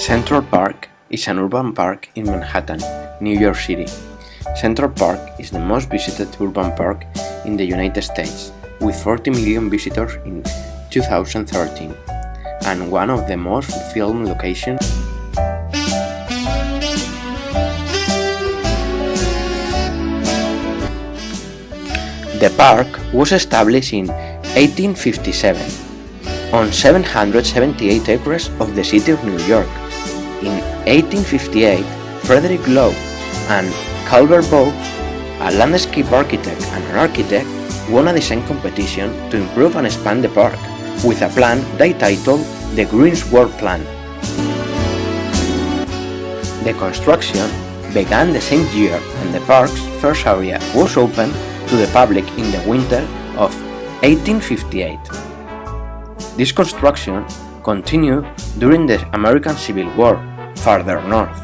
Central Park is an urban park in Manhattan, New York City. Central Park is the most visited urban park in the United States, with 40 million visitors in 2013, and one of the most filmed locations. The park was established in 1857 on 778 acres of the city of New York. In 1858, Frederick Law and Calvert Vaux, a landscape architect and an architect, won a design competition to improve and expand the park, with a plan they titled the Greensward Plan. The construction began the same year, and the park's first area was opened to the public in the winter of 1858. This construction continued during the American Civil War farther north,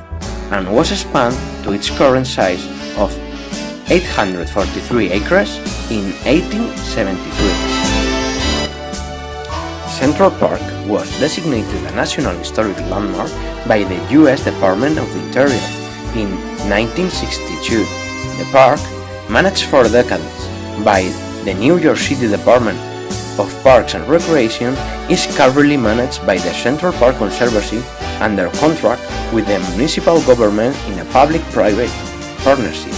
and was expanded to its current size of 843 acres in 1873. Central Park was designated a National Historic Landmark by the U.S. Department of the Interior in 1962. The park, managed for decades by the New York City Department of Parks and Recreation, is currently managed by the Central Park Conservancy under contract with the municipal government in a public-private partnership.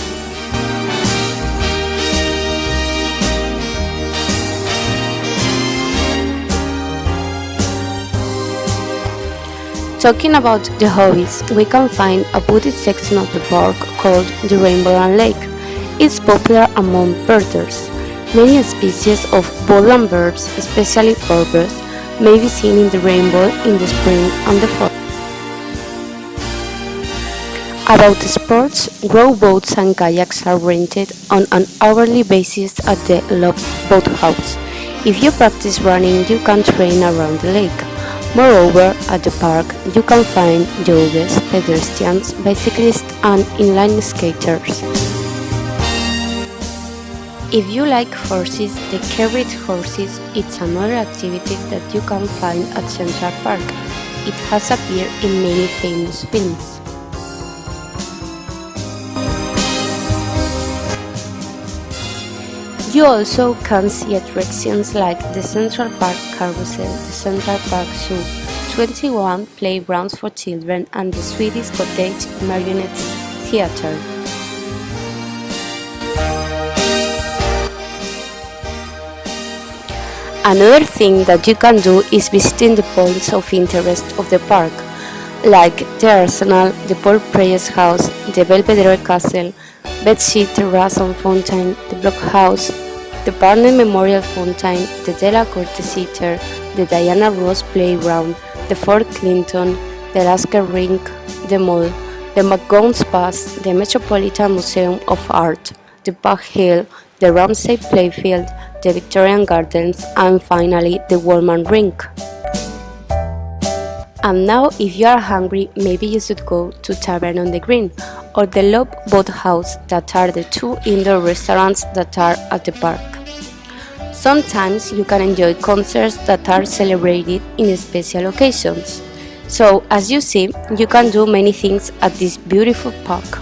Talking about the hobbies, we can find a Buddhist section of the park called the Rainbow Land Lake. It's popular among birders. Many species of woodland birds, especially warbirds, may be seen in the rainbow in the spring and the fall. About sports, rowboats and kayaks are rented on an hourly basis at the Lob Boathouse. If you practice running, you can train around the lake. Moreover, at the park, you can find joggers, pedestrians, bicyclists, and inline skaters. If you like horses, the carriage horses is another activity that you can find at Central Park. It has appeared in many famous films. You also can see attractions like the Central Park Carousel, the Central Park Zoo, 21 playgrounds for children, and the Swedish Cottage Marionette Theatre. Another thing that you can do is visiting the points of interest of the park, like the Arsenal, the Port Prayers House, the Belvedere Castle, Betsy Terrace and Fountain, the Blockhouse, the Barnett Memorial Fountain, the Della Corte Theatre, the Diana Ross Playground, the Fort Clinton, the Lasker Rink, the Mall, the McGowan's Pass, the Metropolitan Museum of Art, the Bug Hill, the Ramsay Playfield, the Victorian Gardens, and finally the Wallman Rink. And now, if you are hungry, maybe you should go to Tavern on the Green or the Lob Boathouse, that are the two indoor restaurants that are at the park. Sometimes you can enjoy concerts that are celebrated in special occasions. So, as you see, you can do many things at this beautiful park.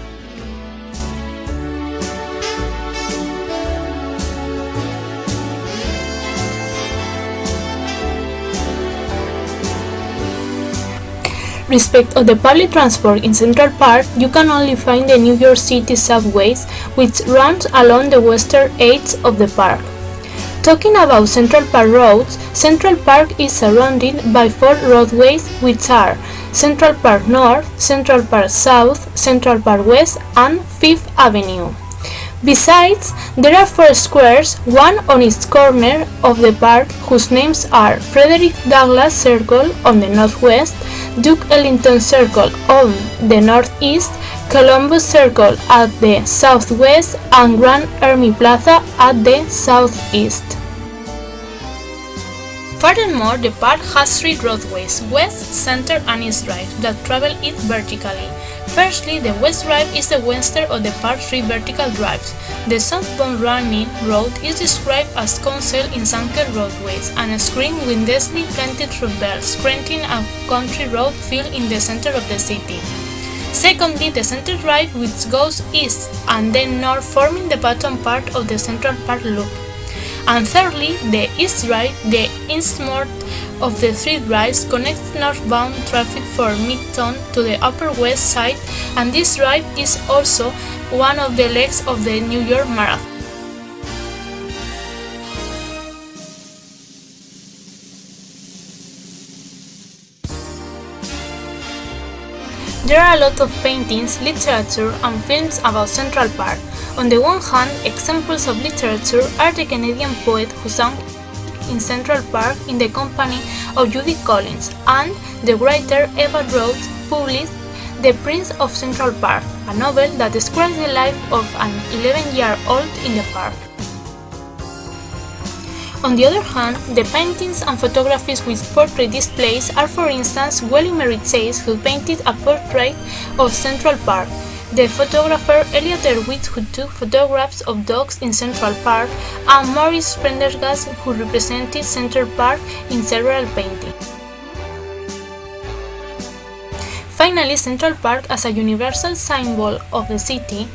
Respect of the public transport in Central Park, you can only find the New York City subways, which runs along the western edge of the park. Talking about Central Park roads, Central Park is surrounded by 4 roadways, which are Central Park North, Central Park South, Central Park West, and 5th Avenue. Besides, there are 4 squares, one on each corner of the park, whose names are Frederick Douglass Circle on the northwest, Duke Ellington Circle on the northeast, Columbus Circle at the southwest, and Grand Army Plaza at the southeast. Furthermore, the park has 3 roadways, west, center, and east drive, that travel it vertically. Firstly, the West Drive is the western of the park's three vertical drives. The southbound running road is described as counsel in sunken roadways and a screen with densely planted fruit belts, creating a country road feel in the center of the city. Secondly, the Center Drive, which goes east and then north, forming the bottom part of the Central Park loop. And thirdly, the East Drive, the eastmost of the three drives, connects northbound traffic for Midtown to the Upper West Side, and this drive is also one of the legs of the New York Marathon. There are a lot of paintings, literature, and films about Central Park. On the one hand, examples of literature are the Canadian poet who sang in Central Park in the company of Judy Collins, and the writer Eva Rhodes published The Prince of Central Park, a novel that describes the life of an 11-year-old in the park. On the other hand, the paintings and photographies which portray this place are, for instance, Willie Maritz, who painted a portrait of Central Park, the photographer Elliot Erwitt, who took photographs of dogs in Central Park, and Maurice Prendergast, who represented Central Park in several paintings. Finally, Central Park, as a universal symbol of the city,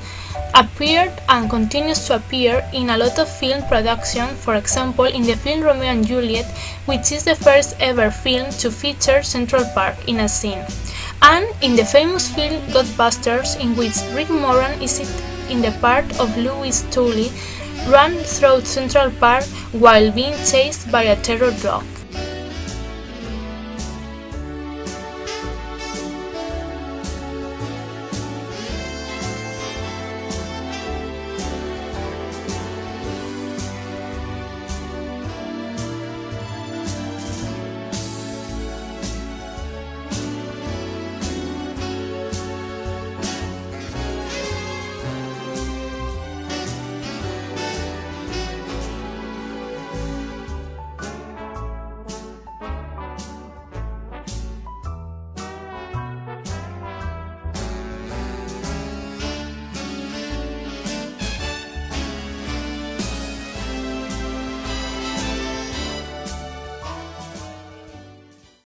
appeared and continues to appear in a lot of film production, for example in the film Romeo and Juliet, which is the first ever film to feature Central Park in a scene, and in the famous film Ghostbusters, in which Rick Moran is in the part of Louis Tully, run through Central Park while being chased by a terror dog.